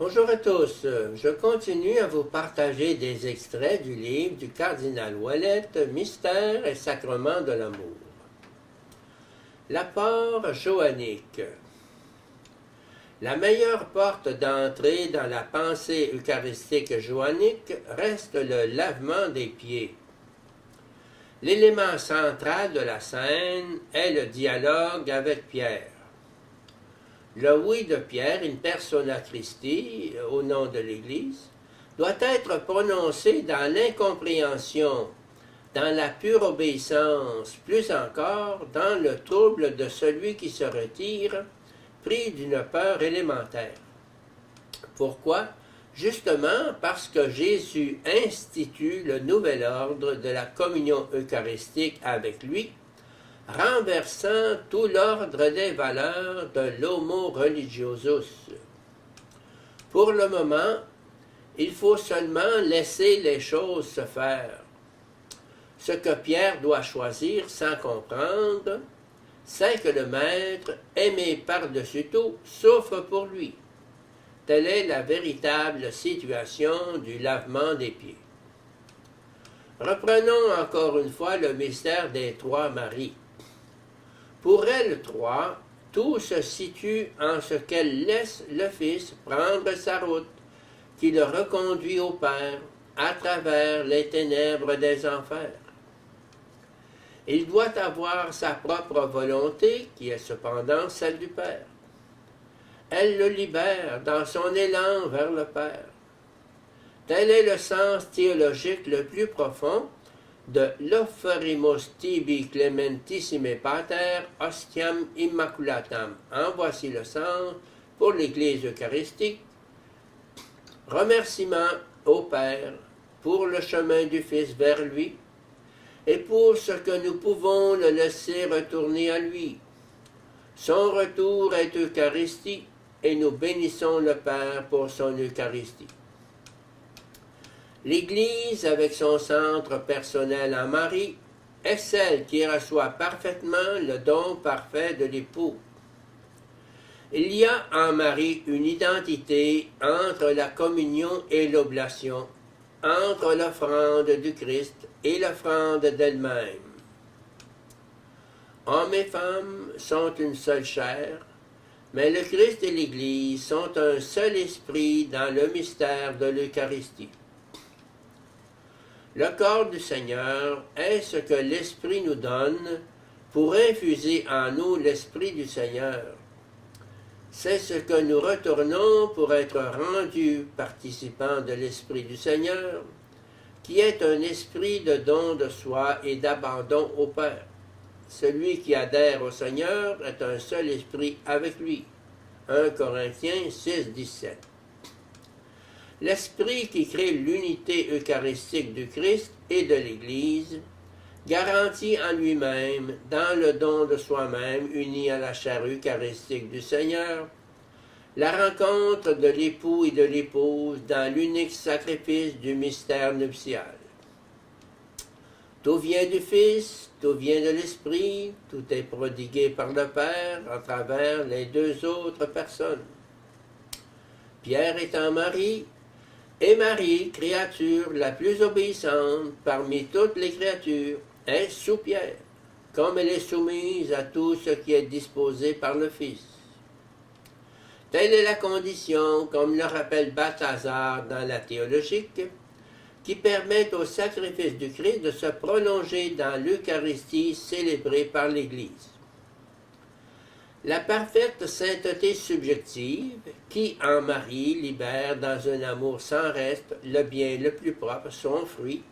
Bonjour à tous, je continue à vous partager des extraits du livre du cardinal Ouellette, Mystère et sacrement de l'amour. L'apport johannique. La meilleure porte d'entrée dans la pensée eucharistique johannique reste le lavement des pieds. L'élément central de la scène est le dialogue avec Pierre. Le oui de Pierre, in persona Christi, au nom de l'Église, doit être prononcé dans l'incompréhension, dans la pure obéissance, plus encore dans le trouble de celui qui se retire, pris d'une peur élémentaire. Pourquoi? Justement parce que Jésus institue le nouvel ordre de la communion eucharistique avec lui, renversant tout l'ordre des valeurs de l'homo religiosus. Pour le moment, il faut seulement laisser les choses se faire. Ce que Pierre doit choisir sans comprendre, c'est que le Maître, aimé par-dessus tout, souffre pour lui. Telle est la véritable situation du lavement des pieds. Reprenons encore une fois le mystère des trois Maries. Pour elles trois, tout se situe en ce qu'elles laissent le Fils prendre sa route, qui le reconduit au Père, à travers les ténèbres des enfers. Il doit avoir sa propre volonté, qui est cependant celle du Père. Elle le libère dans son élan vers le Père. Tel est le sens théologique le plus profond de l'Offerimus tibi clementissime pater ostiam immaculatam. En voici le sens pour l'Église eucharistique. Remerciement au Père pour le chemin du Fils vers lui et pour ce que nous pouvons le laisser retourner à lui. Son retour est Eucharistie et nous bénissons le Père pour son Eucharistie. L'Église, avec son centre personnel en Marie, est celle qui reçoit parfaitement le don parfait de l'époux. Il y a en Marie une identité entre la communion et l'oblation, entre l'offrande du Christ et l'offrande d'elle-même. Hommes et femmes sont une seule chair, mais le Christ et l'Église sont un seul esprit dans le mystère de l'Eucharistie. Le corps du Seigneur est ce que l'Esprit nous donne pour infuser en nous l'Esprit du Seigneur. C'est ce que nous retournons pour être rendus participants de l'Esprit du Seigneur, qui est un esprit de don de soi et d'abandon au Père. Celui qui adhère au Seigneur est un seul esprit avec lui. 1 Corinthiens 6, 17. L'Esprit qui crée l'unité eucharistique du Christ et de l'Église garantit en lui-même, dans le don de soi-même uni à la chair eucharistique du Seigneur, la rencontre de l'époux et de l'épouse dans l'unique sacrifice du mystère nuptial. Tout vient du Fils, tout vient de l'Esprit, tout est prodigué par le Père à travers les deux autres personnes. Pierre est en Marie, et Marie, créature la plus obéissante parmi toutes les créatures, est sous Pierre, comme elle est soumise à tout ce qui est disposé par le Fils. Telle est la condition, comme le rappelle Balthazar dans la théologique, qui permet au sacrifice du Christ de se prolonger dans l'Eucharistie célébrée par l'Église. La parfaite sainteté subjective, qui en Marie libère dans un amour sans reste le bien le plus propre, son fruit,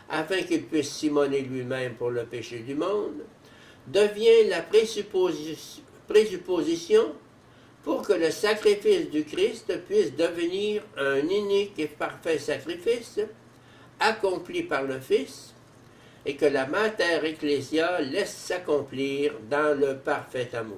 afin qu'il puisse s'immoler lui-même pour le péché du monde, devient la présupposition pour que le sacrifice du Christ puisse devenir un unique et parfait sacrifice, accompli par le Fils, et que la Mater Ecclesia laisse s'accomplir dans le parfait amour.